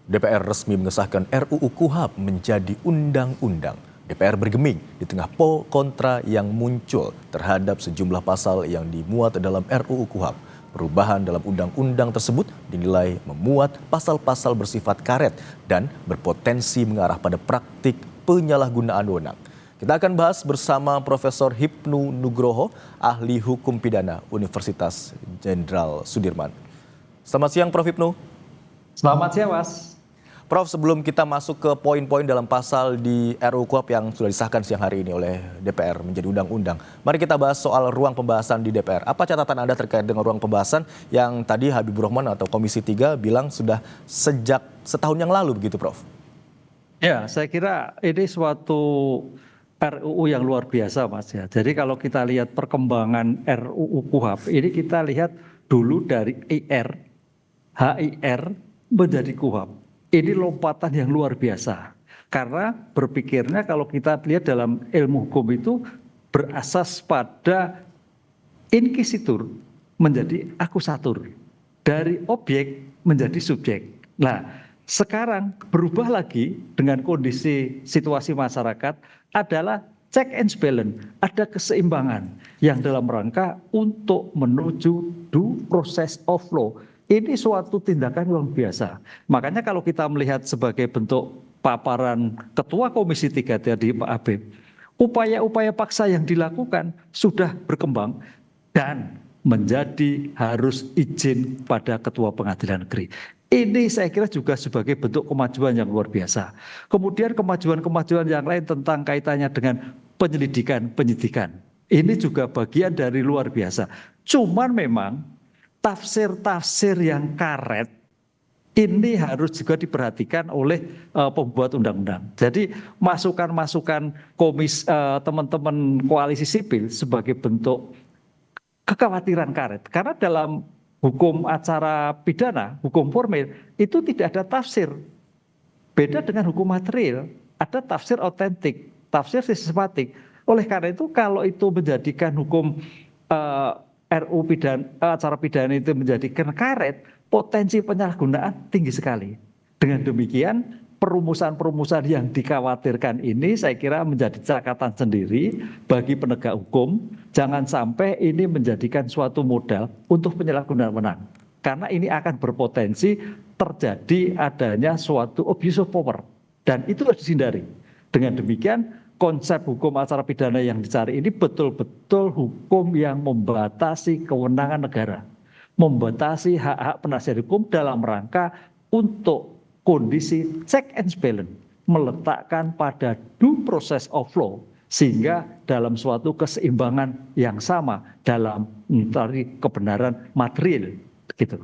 DPR resmi mengesahkan RUU KUHP menjadi undang-undang. DPR bergeming di tengah pro kontra yang muncul terhadap sejumlah pasal yang dimuat dalam RUU KUHP. Perubahan dalam undang-undang tersebut dinilai memuat pasal-pasal bersifat karet dan berpotensi mengarah pada praktik penyalahgunaan wewenang. Kita akan bahas bersama Profesor Hipnu Nugroho, ahli hukum pidana Universitas Jenderal Sudirman. Selamat siang Prof. Hipnu. Selamat siang Mas. Prof, sebelum kita masuk ke poin-poin dalam pasal di RUU KUHP yang sudah disahkan siang hari ini oleh DPR menjadi undang-undang, mari kita bahas soal ruang pembahasan di DPR. Apa catatan Anda terkait dengan ruang pembahasan yang tadi Habibur Rahman atau Komisi 3 bilang sudah sejak setahun yang lalu begitu, Prof? Ya, saya kira ini suatu RUU yang luar biasa Mas ya. Jadi kalau kita lihat perkembangan RUU KUHP, ini kita lihat dulu dari HIR menjadi KUHP. Ini lompatan yang luar biasa. Karena berpikirnya kalau kita lihat dalam ilmu hukum itu berasas pada inquisitur menjadi akusatur. Dari objek menjadi subjek. Nah, sekarang berubah lagi dengan kondisi situasi masyarakat adalah check and balance, ada keseimbangan yang dalam rangka untuk menuju due process of law. Ini suatu tindakan luar biasa. Makanya kalau kita melihat sebagai bentuk paparan Ketua Komisi 3 tadi Pak Habib, upaya-upaya paksa yang dilakukan sudah berkembang dan menjadi harus izin pada Ketua Pengadilan Negeri. Ini saya kira juga sebagai bentuk kemajuan yang luar biasa. Kemudian kemajuan-kemajuan yang lain tentang kaitannya dengan penyidikan. Ini juga bagian dari luar biasa. Cuman memang tafsir-tafsir yang karet ini harus juga diperhatikan oleh pembuat undang-undang. Jadi masukan-masukan teman-teman koalisi sipil sebagai bentuk kekhawatiran karet. Karena dalam hukum acara pidana, hukum formil, itu tidak ada tafsir. Beda dengan hukum material, ada tafsir otentik, tafsir sistematik. Oleh karena itu, kalau itu menjadikan hukum RUU acara pidana itu menjadikan karet, potensi penyalahgunaan tinggi sekali. Dengan demikian, perumusan-perumusan yang dikhawatirkan ini saya kira menjadi catatan sendiri bagi penegak hukum. Jangan sampai ini menjadikan suatu modal untuk penyalahgunaan wewenang. Karena ini akan berpotensi terjadi adanya suatu abuse of power. Dan itu harus dihindari. Dengan demikian, konsep hukum acara pidana yang dicari ini betul-betul hukum yang membatasi kewenangan negara. Membatasi hak-hak penasihat hukum dalam rangka untuk kondisi check and balance, meletakkan pada due process of law sehingga dalam suatu keseimbangan yang sama dalam mencari kebenaran material gitu.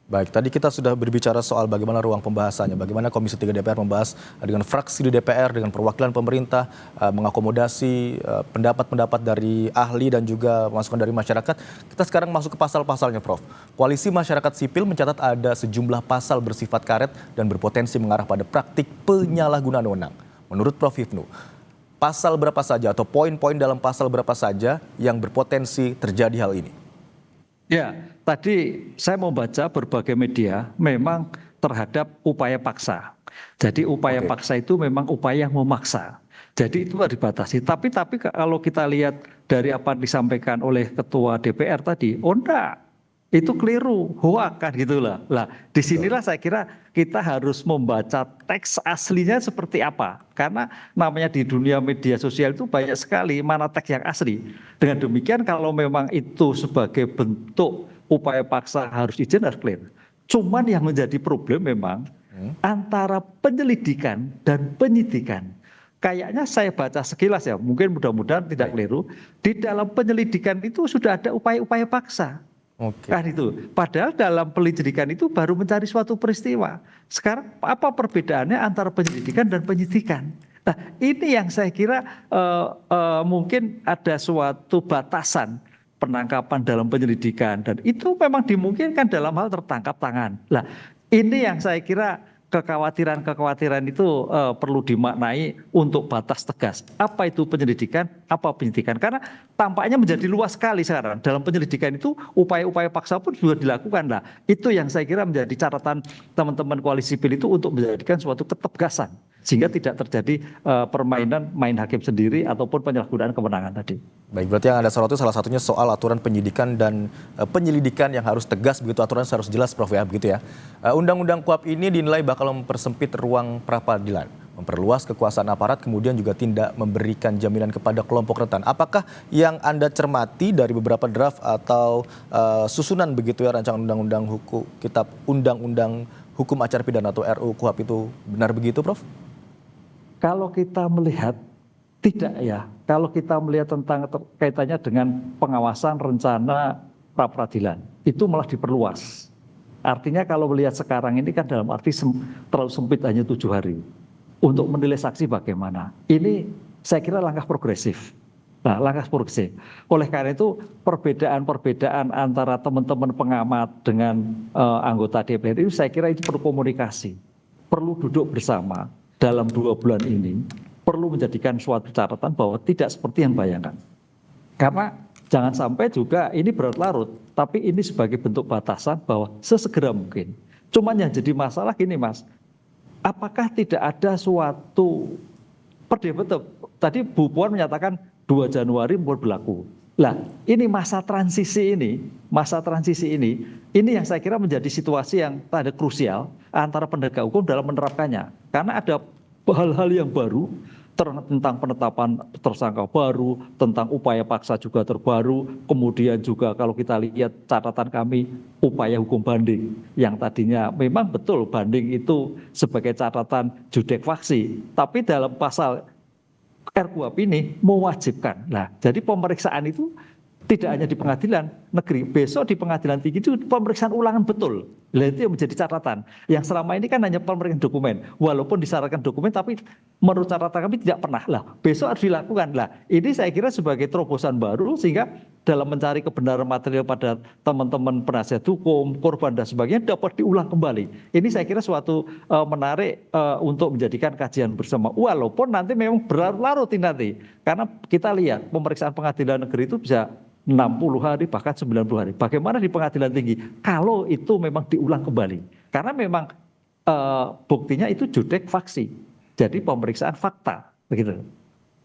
Baik, tadi kita sudah berbicara soal bagaimana ruang pembahasannya, bagaimana Komisi 3 DPR membahas dengan fraksi di DPR, dengan perwakilan pemerintah, mengakomodasi pendapat-pendapat dari ahli dan juga masukan dari masyarakat. Kita sekarang masuk ke pasal-pasalnya, Prof. Koalisi Masyarakat Sipil mencatat ada sejumlah pasal bersifat karet dan berpotensi mengarah pada praktik penyalahgunaan wewenang. Menurut Prof. Hipnu, pasal berapa saja atau poin-poin dalam pasal berapa saja yang berpotensi terjadi hal ini? Ya, tadi saya membaca berbagai media memang terhadap upaya paksa. Jadi upaya paksa itu memang upaya yang memaksa. Jadi itu harus dibatasi. Tapi kalau kita lihat dari apa yang disampaikan oleh Ketua DPR tadi, oh enggak, itu keliru, hoak kan gitulah. Lah, disinilah saya kira kita harus membaca teks aslinya seperti apa. Karena namanya di dunia media sosial itu banyak sekali mana teks yang asli. Dengan demikian kalau memang itu sebagai bentuk upaya paksa harus izin harus clear. Cuman yang menjadi problem memang antara penyelidikan dan penyidikan. Kayaknya saya baca sekilas ya, mungkin mudah-mudahan tidak keliru. Di dalam penyelidikan itu sudah ada upaya-upaya paksa. Kan itu. Padahal dalam penyelidikan itu baru mencari suatu peristiwa. Sekarang apa perbedaannya antara penyelidikan dan penyidikan? Nah, ini yang saya kira mungkin ada suatu batasan penangkapan dalam penyelidikan dan itu memang dimungkinkan dalam hal tertangkap tangan. Nah, ini yang saya kira kekhawatiran itu perlu dimaknai untuk batas tegas. Apa itu penyelidikan? Apa penyidikan? Karena tampaknya menjadi luas sekali sekarang. Dalam penyelidikan itu upaya-upaya paksa pun juga dilakukan. Nah, itu yang saya kira menjadi catatan teman-teman koalisi sipil itu untuk menjadikan suatu ketegasan. Sehingga tidak terjadi permainan main hakim sendiri ataupun penyalahgunaan kewenangan tadi. Baik, berarti yang Anda soroti salah satunya soal aturan penyidikan dan penyelidikan yang harus tegas, begitu aturan harus jelas, Prof, ya, begitu ya. Undang-undang KUHP ini dinilai bakal mempersempit ruang pra-peradilan, memperluas kekuasaan aparat, kemudian juga tidak memberikan jaminan kepada kelompok rentan. Apakah yang Anda cermati dari beberapa draft atau susunan begitu ya rancangan undang-undang hukum, kitab undang-undang hukum acara pidana atau RUU KUHP itu benar begitu, Prof? Kalau kita melihat tidak ya, kalau kita melihat tentang kaitannya dengan pengawasan rencana pra-peradilan, itu malah diperluas. Artinya kalau melihat sekarang ini kan dalam arti terlalu sempit hanya 7 hari. Untuk menilai saksi bagaimana. Ini saya kira langkah progresif. Nah, langkah progresif. Oleh karena itu perbedaan-perbedaan antara teman-teman pengamat dengan anggota DPR itu saya kira itu perlu komunikasi. Perlu duduk bersama. Dalam 2 bulan ini perlu menjadikan suatu catatan bahwa tidak seperti yang bayangkan. Karena jangan sampai juga ini berlarut, tapi ini sebagai bentuk batasan bahwa sesegera mungkin. Cuman yang jadi masalah gini Mas, apakah tidak ada suatu perdebatan? Tadi Bu Puan menyatakan 2 Januari berlaku. Lah, ini masa transisi ini yang saya kira menjadi situasi yang ada krusial antara penegak hukum dalam menerapkannya. Karena ada hal-hal yang baru tentang penetapan tersangka baru, tentang upaya paksa juga terbaru, kemudian juga kalau kita lihat catatan kami upaya hukum banding yang tadinya memang betul banding itu sebagai catatan judek faksi, tapi dalam pasal RKUHP ini mewajibkan. Nah, jadi pemeriksaan itu tidak hanya di pengadilan negeri, besok di pengadilan tinggi itu pemeriksaan ulangan betul. Nah, itu yang menjadi catatan. Yang selama ini kan hanya pemeriksaan dokumen, walaupun disyaratkan dokumen, tapi menurut catatan kami tidak pernah. Lah, besok harus dilakukan. Lah, ini saya kira sebagai terobosan baru sehingga dalam mencari kebenaran material pada teman-teman penasihat hukum, korban dan sebagainya dapat diulang kembali. Ini saya kira suatu menarik untuk menjadikan kajian bersama. Walaupun nanti memang berlarut-larut nanti, karena kita lihat pemeriksaan pengadilan negeri itu bisa 60 hari bahkan 90 hari. Bagaimana di pengadilan tinggi? Kalau itu memang diulang kembali. Karena memang buktinya itu judek faksi. Jadi pemeriksaan fakta. Begitu.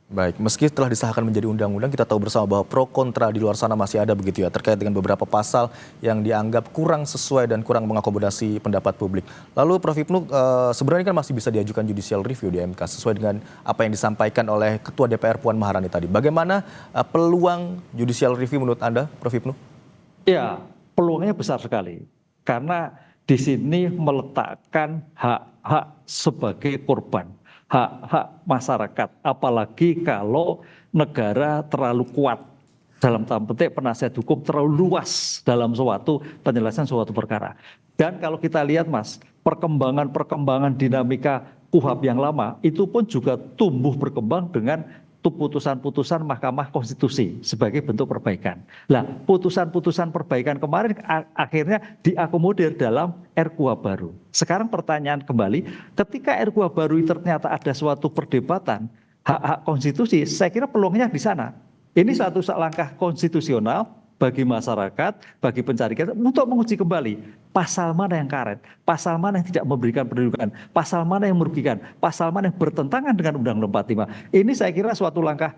Baik, meski telah disahkan menjadi undang-undang, kita tahu bersama bahwa pro kontra di luar sana masih ada begitu ya, terkait dengan beberapa pasal yang dianggap kurang sesuai dan kurang mengakomodasi pendapat publik. Lalu Prof. Hipnu, sebenarnya kan masih bisa diajukan judicial review di MK sesuai dengan apa yang disampaikan oleh Ketua DPR Puan Maharani tadi. Bagaimana peluang judicial review menurut Anda, Prof. Hipnu? Ya, peluangnya besar sekali. Karena di sini meletakkan hak-hak sebagai korban. Hak-hak masyarakat, apalagi kalau negara terlalu kuat dalam tanda petik penasihat hukum terlalu luas dalam suatu penyelesaian suatu perkara. Dan kalau kita lihat Mas, perkembangan dinamika KUHP yang lama itu pun juga tumbuh berkembang dengan putusan-putusan Mahkamah Konstitusi sebagai bentuk perbaikan. Nah, putusan-putusan perbaikan kemarin akhirnya diakomodir dalam RKUHP baru. Sekarang pertanyaan kembali, ketika RKUHP baru itu ternyata ada suatu perdebatan hak-hak konstitusi, saya kira peluangnya di sana. Ini satu langkah konstitusional bagi masyarakat, bagi pencari keadilan untuk menguji kembali pasal mana yang karet, pasal mana yang tidak memberikan perlindungan, pasal mana yang merugikan, pasal mana yang bertentangan dengan Undang-Undang 45. Ini saya kira suatu langkah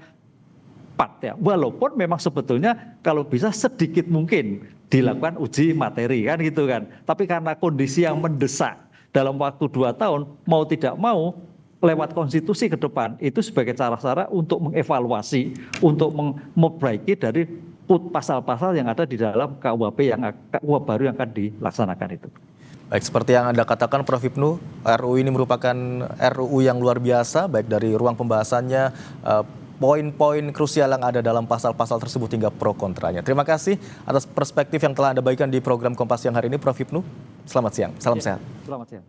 tepat ya. Walaupun memang sebetulnya kalau bisa sedikit mungkin dilakukan uji materi kan gitu kan. Tapi karena kondisi yang mendesak dalam waktu 2 tahun mau tidak mau lewat konstitusi ke depan itu sebagai cara-cara untuk mengevaluasi, untuk memperbaiki dari pasal-pasal yang ada di dalam KUHP baru yang akan dilaksanakan itu. Baik, seperti yang Anda katakan Prof. Hipnu, RUU ini merupakan RUU yang luar biasa, baik dari ruang pembahasannya, poin-poin krusial yang ada dalam pasal-pasal tersebut hingga pro kontranya. Terima kasih atas perspektif yang telah Anda bagikan di program Kompas Siang hari ini, Prof. Hipnu. Selamat siang, salam sehat. Selamat siang.